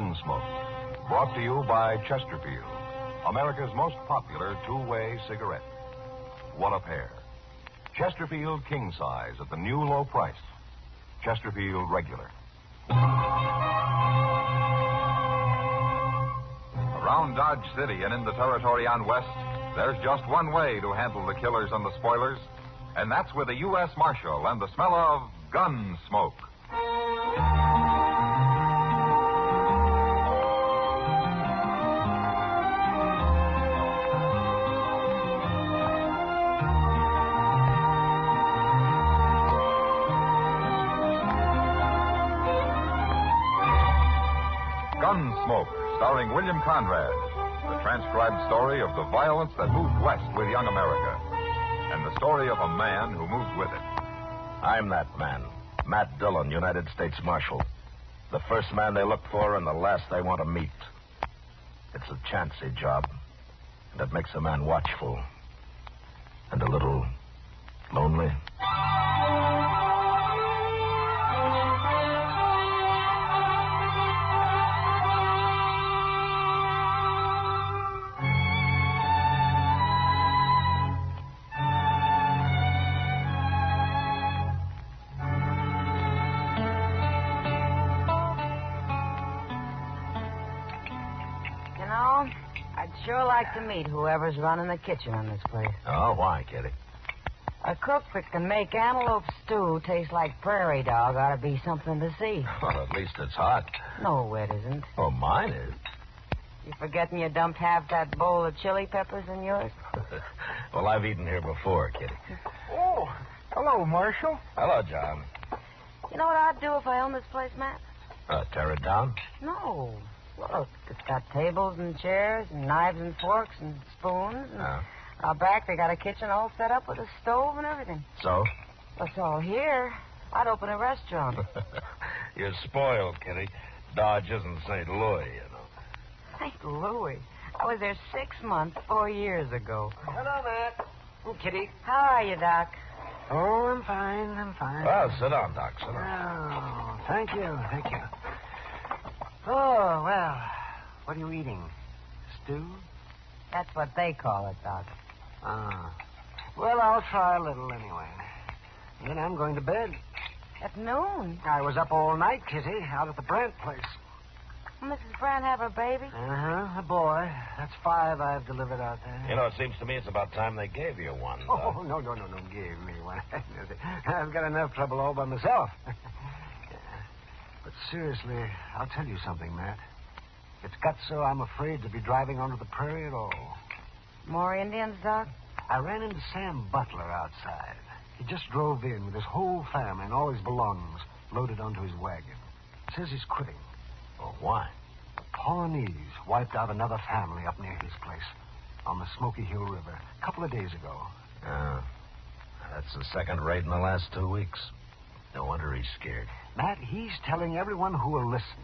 Gunsmoke, brought to you by Chesterfield, America's most popular two-way cigarette. One a pair. Chesterfield King Size at the new low price. Chesterfield Regular. Around Dodge City and in the territory on West, there's just one way to handle the killers and the spoilers, and that's with a U.S. Marshal and the smell of gun smoke. Gunsmoke, starring William Conrad, the transcribed story of the violence that moved west with young America, and the story of a man who moved with it. I'm that man, Matt Dillon, United States Marshal. The first man they look for and the last they want to meet. It's a chancy job, and it makes a man watchful and a little lonely. I'd sure like to meet whoever's running the kitchen in this place. Oh, why, Kitty? A cook that can make antelope stew taste like prairie dog ought to be something to see. Well, at least it's hot. No, it isn't. Oh, mine is. You forgetting you dumped half that bowl of chili peppers in yours? Well, I've eaten here before, Kitty. Oh, hello, Marshal. Hello, John. You know what I'd do if I owned this place, Matt? Tear it down? No. Look, it's got tables and chairs and knives and forks and spoons. And out back, they got a kitchen all set up with a stove and everything. So? What's all here? I'd open a restaurant. You're spoiled, Kitty. Dodge isn't St. Louis, you know. St. Louis? I was there 6 months, 4 years ago. Hello, Matt. Oh, Kitty. How are you, Doc? Oh, I'm fine. Well, sit down, Doc. Sit down. Oh, thank you. Oh, well, what are you eating? Stew? That's what they call it, Doc. Ah. Well, I'll try a little anyway. Then I'm going to bed. At noon? I was up all night, Kitty, out at the Brandt place. Mrs. Brandt have a baby? Uh-huh, a boy. That's 5 I've delivered out there. You know, it seems to me it's about time they gave you one. Oh, no, gave me one. I've got enough trouble all by myself. But seriously, I'll tell you something, Matt. It's got so I'm afraid to be driving onto the prairie at all. More Indians, Doc? I ran into Sam Butler outside. He just drove in with his whole family and all his belongings loaded onto his wagon. Says he's quitting. Well, why? The Pawnees wiped out another family up near his place on the Smoky Hill River a couple of days ago. That's the second raid in the last 2 weeks. No wonder he's scared. Matt, he's telling everyone who will listen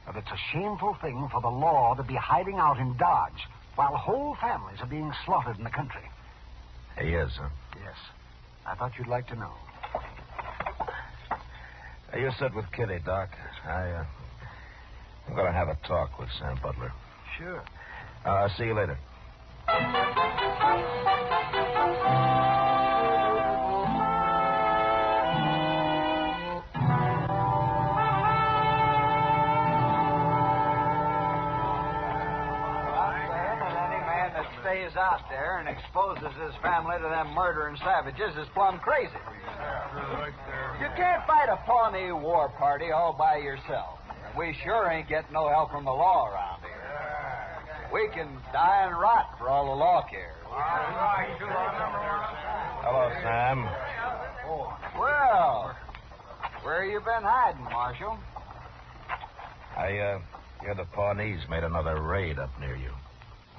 that it's a shameful thing for the law to be hiding out in Dodge while whole families are being slaughtered in the country. He is, huh? Yes. I thought you'd like to know. You sit with Kitty, Doc. I'm going to have a talk with Sam Butler. Sure. I'll see you later. Stays out there and exposes his family to them murdering savages is plumb crazy. You can't fight a Pawnee war party all by yourself. And we sure ain't getting no help from the law around here. We can die and rot for all the law cares. Hello, Sam. Well, where you been hiding, Marshal? I hear the Pawnees made another raid up near you.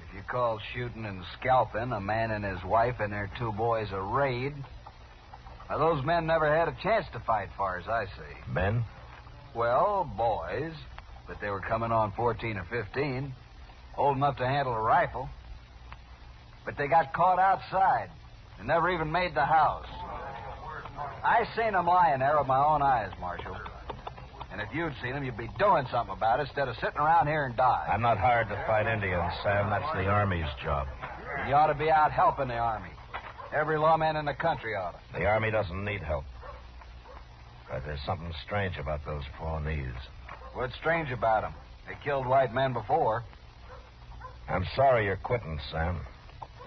If you call shooting and scalping a man and his wife and their 2 boys a raid, well, those men never had a chance to fight, far as I see. Men? Well, boys, but they were coming on 14 or 15, old enough to handle a rifle. But they got caught outside and never even made the house. I seen them lying there with my own eyes, Marshal. And if you'd seen them, you'd be doing something about it instead of sitting around here and dying. I'm not hired to fight Indians, Sam. That's the Army's job. And you ought to be out helping the Army. Every lawman in the country ought to. The Army doesn't need help. But there's something strange about those Pawnees. What's strange about them? They killed white men before. I'm sorry you're quitting, Sam.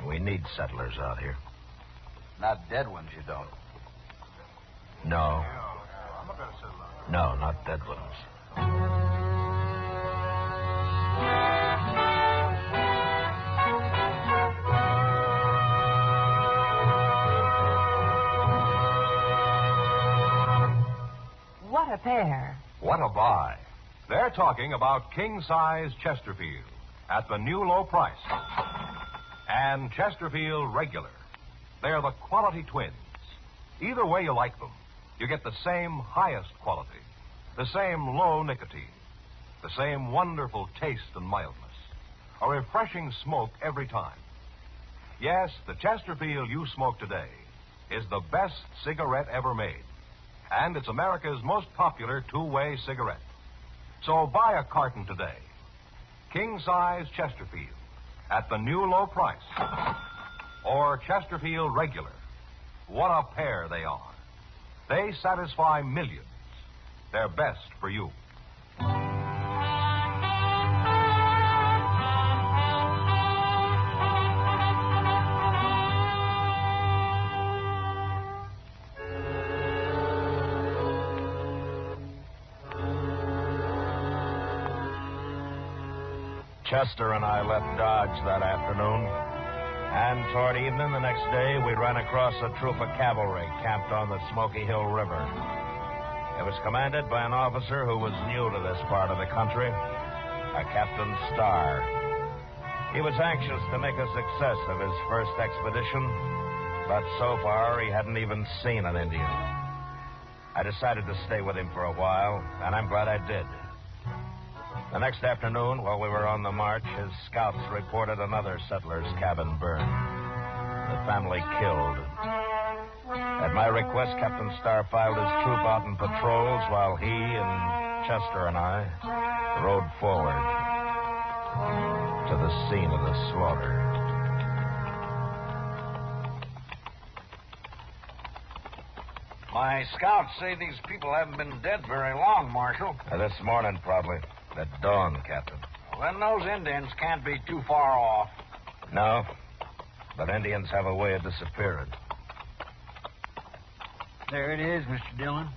We need settlers out here. Not dead ones, you don't. No. No, not dead ones. What a pair. What a buy. They're talking about king-size Chesterfield at the new low price. And Chesterfield Regular. They're the quality twins. Either way you like them, you get the same highest quality, the same low nicotine, the same wonderful taste and mildness, a refreshing smoke every time. Yes, the Chesterfield you smoke today is the best cigarette ever made. And it's America's most popular two-way cigarette. So buy a carton today. King-size Chesterfield at the new low price. Or Chesterfield Regular. What a pair they are. They satisfy millions. They're best for you. Chester and I left Dodge that afternoon, and toward evening the next day, we ran across a troop of cavalry camped on the Smoky Hill River. It was commanded by an officer who was new to this part of the country, a Captain Starr. He was anxious to make a success of his first expedition, but so far he hadn't even seen an Indian. I decided to stay with him for a while, and I'm glad I did. The next afternoon, while we were on the march, his scouts reported another settler's cabin burned. The family killed. At my request, Captain Starr filed his troop out in patrols while he and Chester and I rode forward to the scene of the slaughter. My scouts say these people haven't been dead very long, Marshal. This morning, probably. At dawn, Captain. Well, then those Indians can't be too far off. No, but Indians have a way of disappearing. There it is, Mr. Dillon.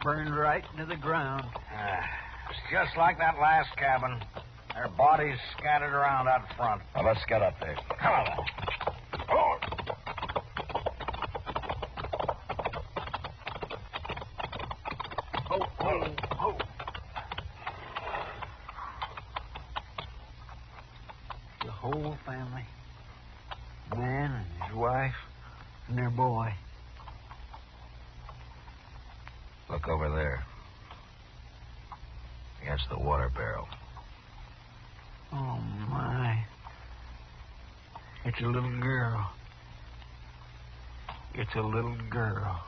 Burned right into the ground. It's just like that last cabin. Their bodies scattered around out front. Now, let's get up there. Come on. Oh. The whole family. Man and his wife and their boy. Look over there. Against the water barrel. Oh, my. It's a little girl. It's a little girl.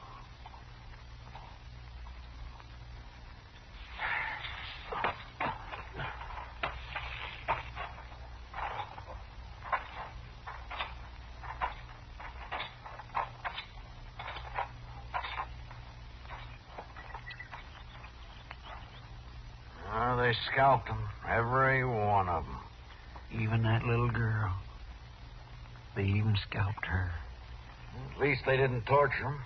They scalped them, every one of them. Even that little girl. They even scalped her. At least they didn't torture them.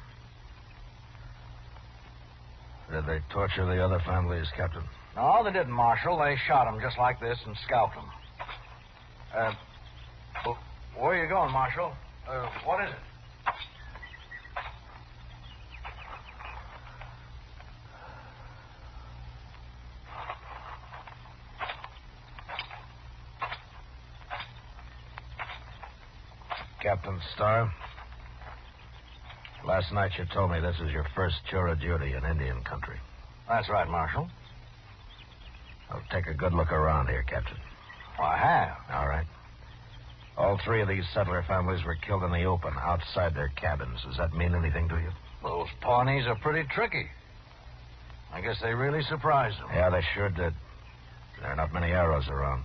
Did they torture the other families, Captain? No, they didn't, Marshal. They shot them just like this and scalped them. Where are you going, Marshal? What is it? Captain Starr, last night you told me this is your first tour of duty in Indian country. That's right, Marshal. Well, take a good look around here, Captain. Well, I have. All right. All three of these settler families were killed in the open, outside their cabins. Does that mean anything to you? Those Pawnees are pretty tricky. I guess they really surprised them. Yeah, they sure did. There are not many arrows around.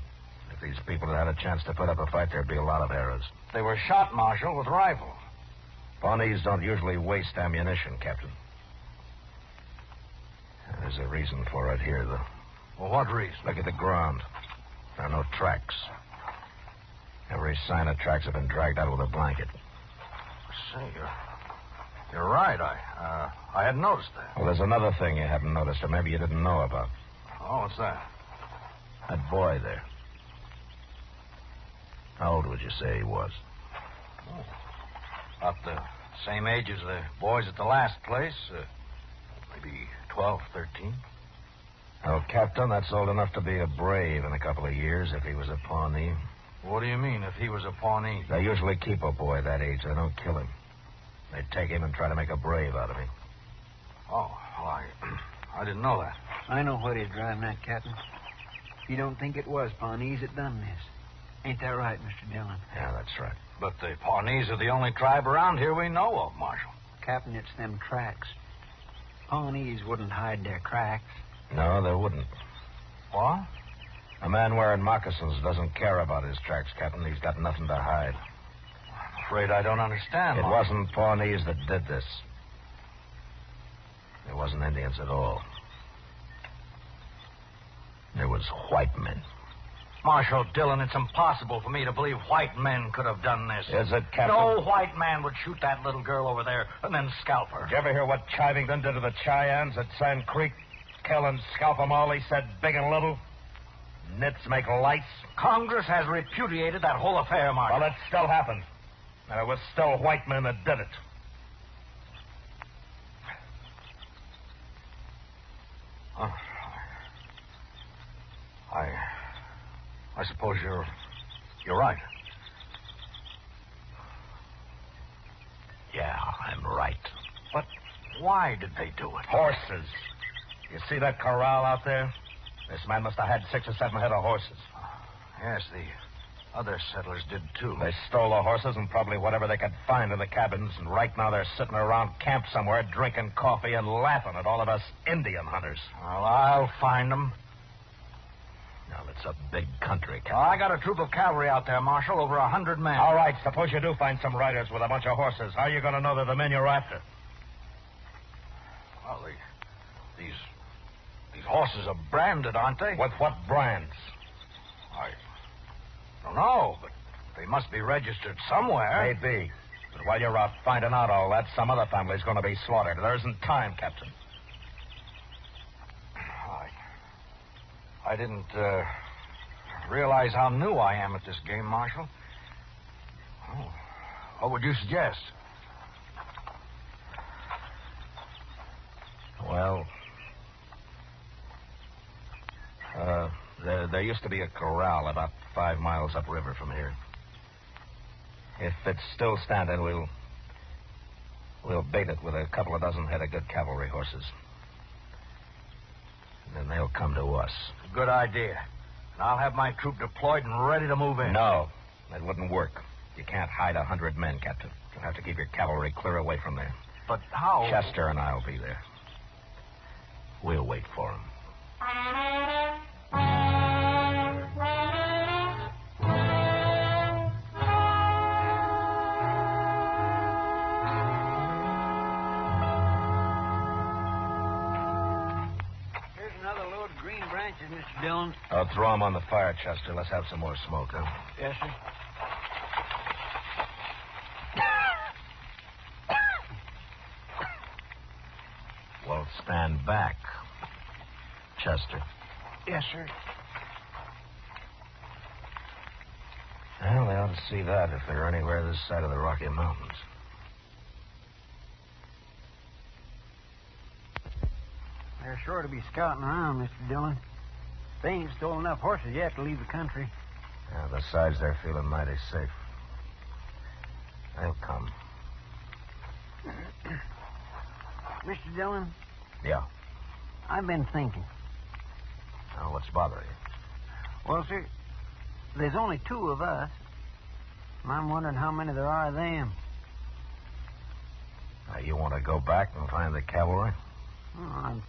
If these people had had a chance to put up a fight, there'd be a lot of arrows. They were shot, Marshal, with rifles. Pawnees don't usually waste ammunition, Captain. There's a reason for it here, though. Well, what reason? Look at the ground. There are no tracks. Every sign of tracks have been dragged out with a blanket. Say, you're right. I hadn't noticed that. Well, there's another thing you haven't noticed, or maybe you didn't know about. Oh, what's that? That boy there. How old would you say he was? Oh, about the same age as the boys at the last place. Maybe 12, 13. Oh, Captain, that's old enough to be a brave in a couple of years if he was a Pawnee. What do you mean, if he was a Pawnee? They usually keep a boy that age. They don't kill him. They take him and try to make a brave out of him. Oh, well, I didn't know that. I know what is driving that, Captain. You don't think it was Pawnees that done this. Ain't that right, Mr. Dillon? Yeah, that's right. But the Pawnees are the only tribe around here we know of, Marshal. Captain, it's them tracks. Pawnees wouldn't hide their tracks. No, they wouldn't. What? A man wearing moccasins doesn't care about his tracks, Captain. He's got nothing to hide. I'm afraid I don't understand. It Marshal. wasn't Pawnees that did this. It wasn't Indians at all. It was white men. Marshal Dillon, it's impossible for me to believe white men could have done this. Is it, Captain? No white man would shoot that little girl over there and then scalp her. Did you ever hear what Chivington did to the Cheyennes at Sand Creek? Kill and scalp them all, he said, big and little. Nits make lights. Congress has repudiated that whole affair, Marshal. Well, it still happened. And it was still white men that did it. I suppose you're right. Yeah, I'm right. But why did they do it? Horses. You see that corral out there? This man must have had 6 or 7 head of horses. Yes, the other settlers did, too. They stole the horses and probably whatever they could find in the cabins, and right now they're sitting around camp somewhere drinking coffee and laughing at all of us Indian hunters. Well, I'll find them. Now, it's a big country, Captain. I got a troop of cavalry out there, Marshal, over 100 men. All right, suppose you do find some riders with a bunch of horses. How are you going to know they're the men you're after? Well, these horses are branded, aren't they? With what brands? I don't know, but they must be registered somewhere. Maybe. But while you're out finding out all that, some other family's going to be slaughtered. There isn't time, Captain. I didn't realize how new I am at this game, Marshal. Oh, what would you suggest? Well, there used to be a corral about 5 miles upriver from here. If it's still standing, we'll bait it with a couple of dozen head of good cavalry horses. And then they'll come to us. Good idea. And I'll have my troop deployed and ready to move in. No, that wouldn't work. You can't hide 100 men, Captain. You'll have to keep your cavalry clear away from there. But how? Chester and I'll be there. We'll wait for him. Here's another load of green branches, Mr. Dillon. I'll throw them on the fire, Chester. Let's have some more smoke, huh? Yes, sir. Well, stand back, Chester. Yes, sir. Well, they ought to see that if they're anywhere this side of the Rocky Mountains. They're sure to be scouting around, Mr. Dillon. They ain't stolen enough horses yet to leave the country. Yeah, besides, they're feeling mighty safe. They'll come. Mr. Dillon, Yeah. I've been thinking. Now, what's bothering you? Well, sir, there's only 2 of us. And I'm wondering how many there are of them. Now, you want to go back and find the cavalry? Oh,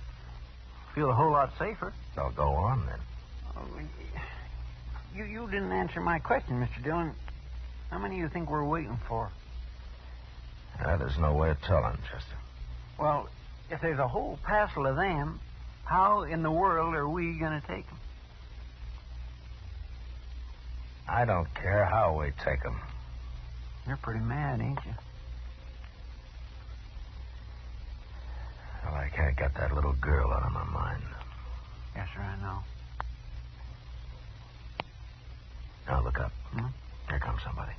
Feel a whole lot safer. They'll go on then. Oh, you didn't answer my question, Mr. Dillon. How many do you think we're waiting for? There's no way of telling, Chester. Well, if there's a whole passel of them, how in the world are we going to take them? I don't care how we take them. You're pretty mad, ain't you? Well, I can't get that little girl out of my mind. Yes, sir, I know. Now, look up. Hmm? Here comes somebody.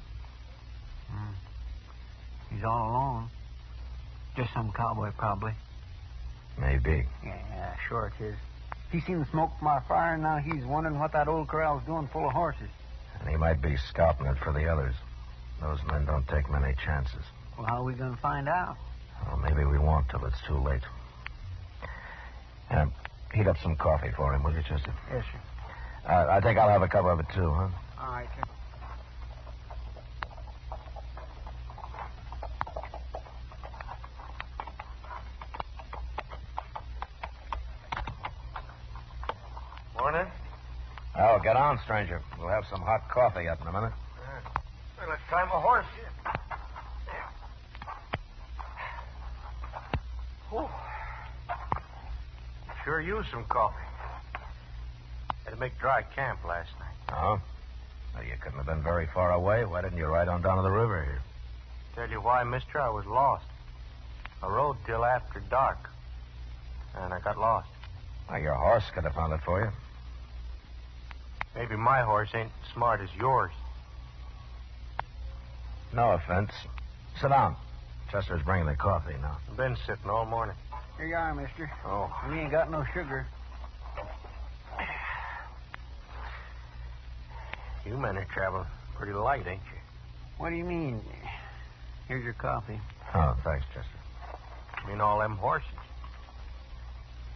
He's all alone. Just some cowboy, probably. Maybe. Yeah, sure it is. He seen the smoke from our fire, and now he's wondering what that old corral's doing full of horses. And he might be scouting it for the others. Those men don't take many chances. Well, how are we going to find out? Well, maybe we won't till it's too late. Heat up some coffee for him, will you, Chester? Yes, sir. I think I'll have a cup of it, too, huh? All right, sir. Morning. Oh, get on, stranger. We'll have some hot coffee up in a minute. Well, let's try my horse. Oh. Sure used some coffee. Had to make dry camp last night. Oh? Well, you couldn't have been very far away. Why didn't you ride on down to the river here? Tell you why, mister, I was lost. I rode till after dark, and I got lost. Well, your horse could have found it for you. Maybe my horse ain't smart as yours. No offense. Sit down. Chester's bringing the coffee now. I've been sitting all morning. Here you are, mister. Oh. We ain't got no sugar. You men are traveling pretty light, ain't you? What do you mean? Here's your coffee. Oh, thanks, Chester. I mean, all them horses.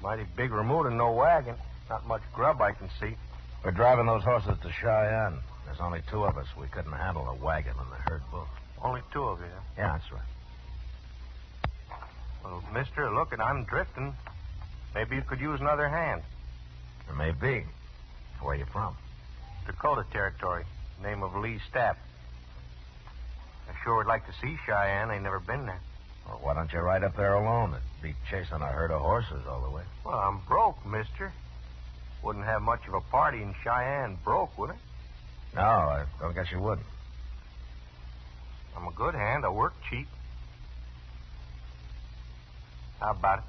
Mighty big remote and no wagon. Not much grub I can see. We're driving those horses to Cheyenne. There's only two of us. We couldn't handle a wagon and the herd both. Only two of you, huh? Yeah, that's right. Well, mister, look, and I'm drifting. Maybe you could use another hand. There may be. Where are you from? Dakota Territory. Name of Lee Stapp. I sure would like to see Cheyenne. I ain't never been there. Well, why don't you ride up there alone? It'd be chasing a herd of horses all the way. Well, I'm broke, mister. Wouldn't have much of a party in Cheyenne broke, would it? No, I don't guess you would. I'm a good hand. I work cheap. How about it?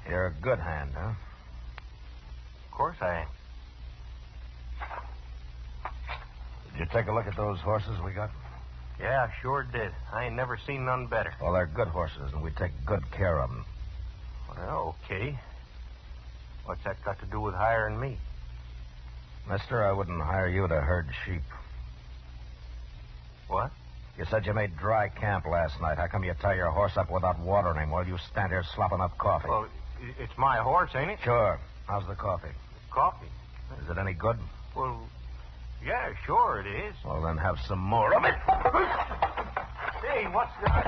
You're a good hand, huh? Of course I am. Did you take a look at those horses we got? Yeah, I sure did. I ain't never seen none better. Well, they're good horses, and we take good care of them. Well, okay. What's that got to do with hiring me? Mister, I wouldn't hire you to herd sheep. What? You said you made dry camp last night. How come you tie your horse up without watering him while you stand here slopping up coffee? Well, it's my horse, ain't it? Sure. How's the coffee? Coffee? Is it any good? Well, yeah, sure it is. Well, then have some more of it. Hey, what's that?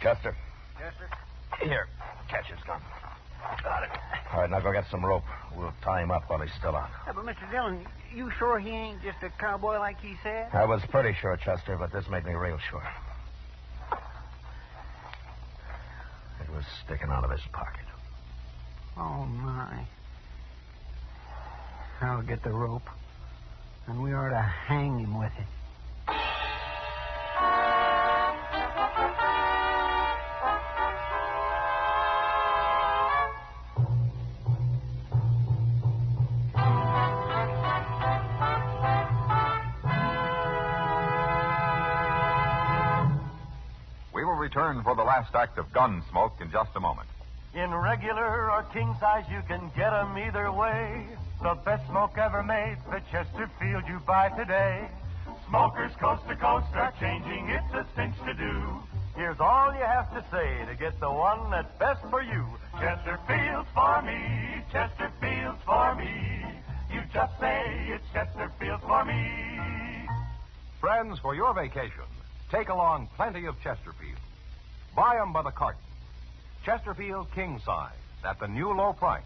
Chester. Yes, sir. Here. Catch his gun. Got it. All right, now go get some rope. We'll tie him up while he's still out. Yeah, but Mr. Dillon, you sure he ain't just a cowboy like he said? I was pretty sure, Chester, but this made me real sure. It was sticking out of his pocket. Oh, my. I'll get the rope, and we ought to hang him with it. We will return for the last act of Gunsmoke in just a moment. In regular or king size, you can get 'em either way. The best smoke ever made, the Chesterfield you buy today. Smokers coast to coast are changing, it's a cinch to do. Here's all you have to say to get the one that's best for you. Chesterfield's for me, Chesterfield's for me. You just say it's Chesterfield's for me. Friends, for your vacation, take along plenty of Chesterfield. Buy 'em by the carton. Chesterfield king size at the new low price.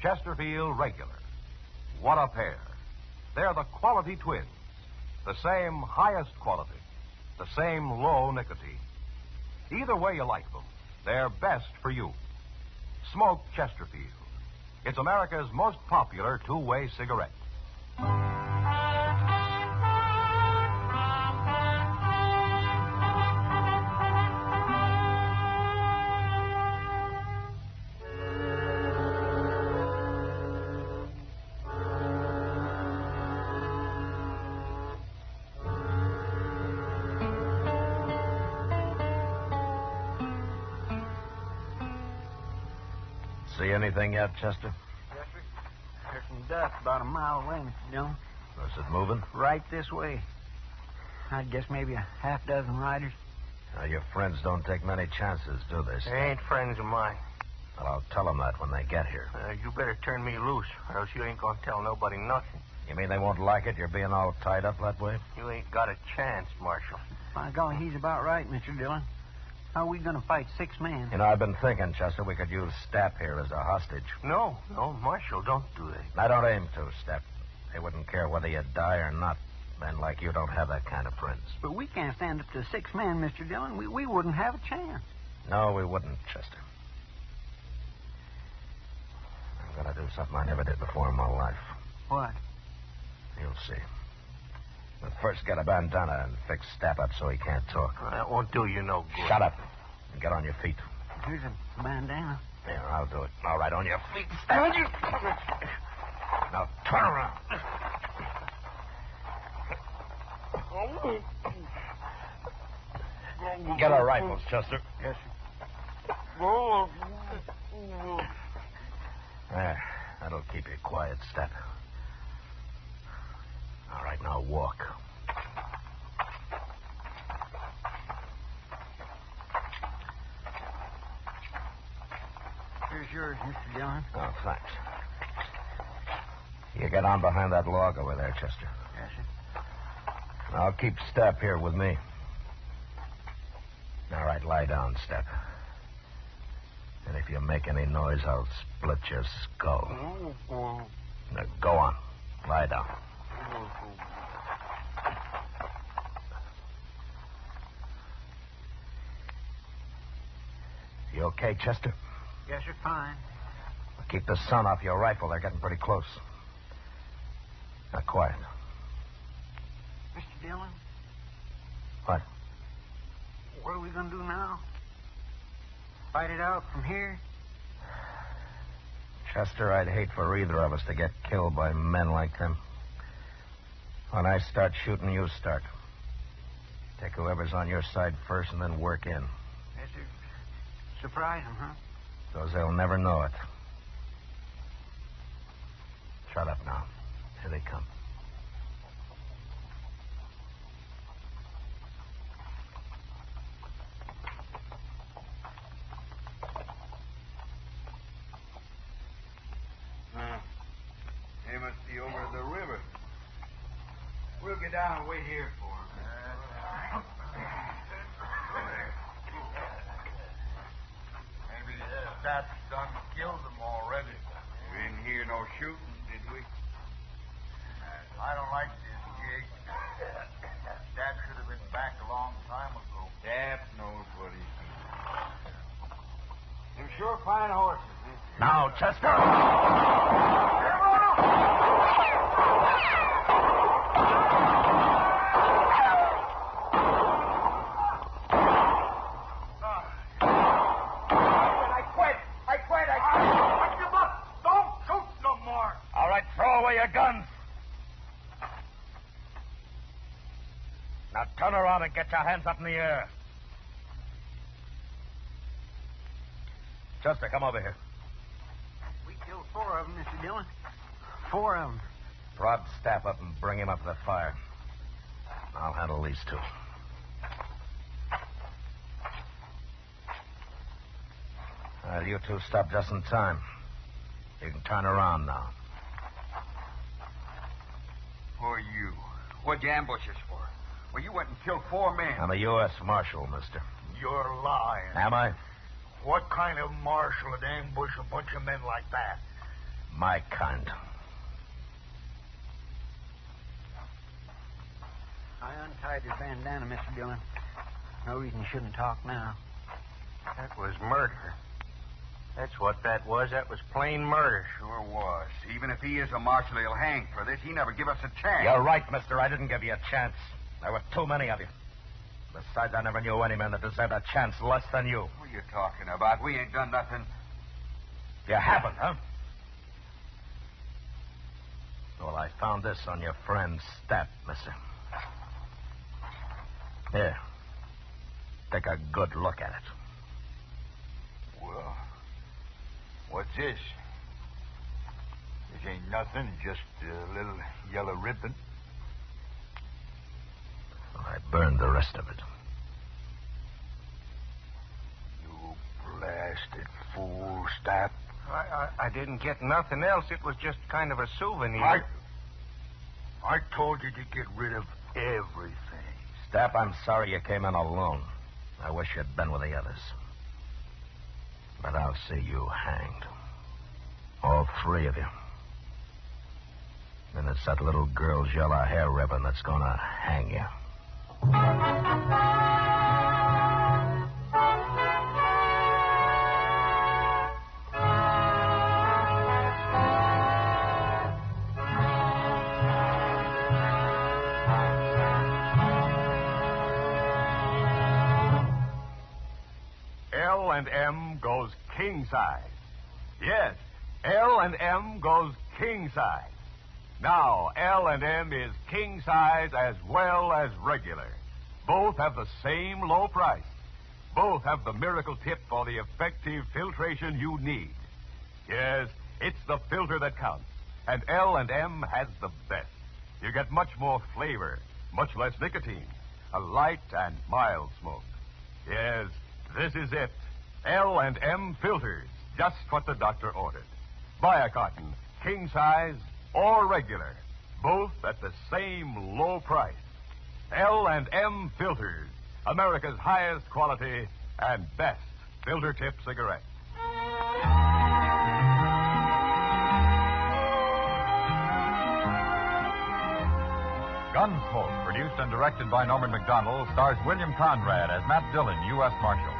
Chesterfield regular. What a pair. They're the quality twins. The same highest quality. The same low nicotine. Either way you like them, they're best for you. Smoke Chesterfield. It's America's most popular two-way cigarette. See anything yet, Chester? Yes, sir. There's some dust about a mile away, Mr. Dillon. Is it moving? Right this way. I'd guess maybe a half dozen riders. Now, your friends don't take many chances, do they? They ain't friends of mine. Well, I'll tell them that when they get here. You better turn me loose, or else you ain't gonna tell nobody nothing. You mean they won't like it, you're being all tied up that way? You ain't got a chance, Marshal. By golly, he's about right, Mr. Dillon. How are we going to fight 6 men? You know, I've been thinking, Chester, we could use Stapp here as a hostage. No, Marshal, don't do that. I don't aim to, Stapp. They wouldn't care whether you die or not. Men like you don't have that kind of friends. But we can't stand up to 6 men, Mr. Dillon. We wouldn't have a chance. No, we wouldn't, Chester. I'm going to do something I never did before in my life. What? You'll see. But first, get a bandana and fix Stapp up so he can't talk. That won't do you no good. Shut up. And get on your feet. Here's a bandana. There, I'll do it. All right, on your feet. Stapp. Now, turn around. Get our rifles, Chester. Yes, sir. There. That'll keep you quiet, Stapp. All right, now walk. Here's yours, Mr. Dillon. Oh, thanks. You get on behind that log over there, Chester. Yes, sir. I'll keep Stapp here with me. All right, lie down, Stapp. And if you make any noise, I'll split your skull. Now, go on. Lie down. You okay, Chester? Yes, sir, fine. Keep the sun off your rifle. They're getting pretty close. Now, quiet. Mr. Dillon? What? What are we going to do now? Fight it out from here? Chester, I'd hate for either of us to get killed by men like them. When I start shooting, you start. Take whoever's on your side first and then work in. Yes, sir. Surprise them, huh? So they'll never know it. Shut up now. Here they come. They must be over the river. We'll get down and wait here for them. Maybe the Stapp's done killed them already. We didn't hear no shooting, did we? I don't like this gig. Stapp should have been back a long time ago. Stapp knows what he's doing. They're sure fine horses. Now, Chester! Now turn around and get your hands up in the air. Chester, come over here. We killed 4 of them, Mr. Dillon. 4 of them. Prod Stapp up and bring him up to the fire. I'll handle these 2. Well, you 2 stopped just in time. You can turn around now. Who are you? What'd you ambush us for? Well, you went and killed 4 men. I'm a U.S. Marshal, mister. You're lying. Am I? What kind of marshal would ambush a bunch of men like that? My kind. I untied his bandana, Mr. Dillon. No reason you shouldn't talk now. That was murder. That's what that was. That was plain murder. Sure was. Even if he is a marshal, he'll hang for this. He never give us a chance. You're right, mister. I didn't give you a chance. There were too many of you. Besides, I never knew any man that deserved a chance less than you. What are you talking about? We ain't done nothing. You haven't, huh? Well, I found this on your friend's stat, mister. Here. Take a good look at it. Well, what's this? This ain't nothing, just a little yellow ribbon. I burned the rest of it. You blasted fool, Stapp. I didn't get nothing else. It was just kind of a souvenir. I told you to get rid of everything. Stapp, I'm sorry you came in alone. I wish you'd been with the others. But I'll see you hanged. All 3 of you. And it's that little girl's yellow hair ribbon that's gonna hang you. L&M goes king size. Yes, L&M goes king size. Now, L&M is king size as well as regular. Both have the same low price. Both have the miracle tip for the effective filtration you need. Yes, it's the filter that counts. And L&M has the best. You get much more flavor, much less nicotine, a light and mild smoke. Yes, this is it. L&M filters, just what the doctor ordered. Buy a carton, king size or regular, both at the same low price. L&M filters, America's highest quality and best filter tip cigarette. Gunsmoke, produced and directed by Norman McDonald, stars William Conrad as Matt Dillon, U.S. Marshal.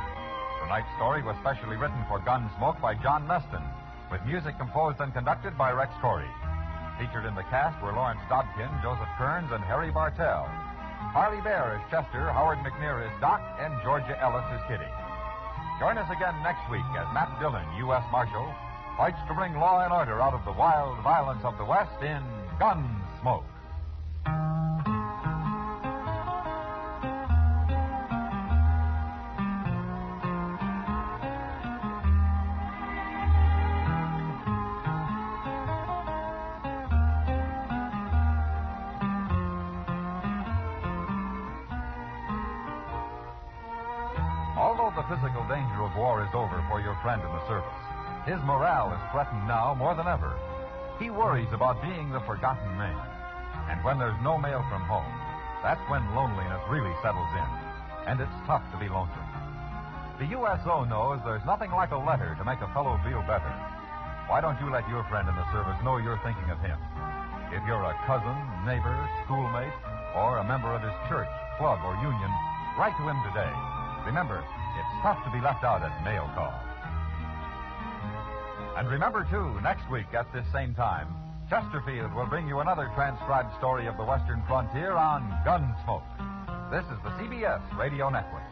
Tonight's story was specially written for Gunsmoke by John Meston, with music composed and conducted by Rex Corey. Featured in the cast were Lawrence Dobkin, Joseph Kearns, and Harry Bartell. Harley Bear as Chester, Howard McNear as Doc, and Georgia Ellis as Kitty. Join us again next week as Matt Dillon, U.S. Marshal, fights to bring law and order out of the wild violence of the West in Gunsmoke. Although the physical danger of war is over for your friend in the service, his morale is threatened now more than ever. He worries about being the forgotten man. And when there's no mail from home, that's when loneliness really settles in. And it's tough to be lonesome. The USO knows there's nothing like a letter to make a fellow feel better. Why don't you let your friend in the service know you're thinking of him? If you're a cousin, neighbor, schoolmate, or a member of his church, club, or union, write to him today. Remember, it's tough to be left out at mail call. And remember, too, next week at this same time, Chesterfield will bring you another transcribed story of the Western frontier on Gunsmoke. This is the CBS Radio Network.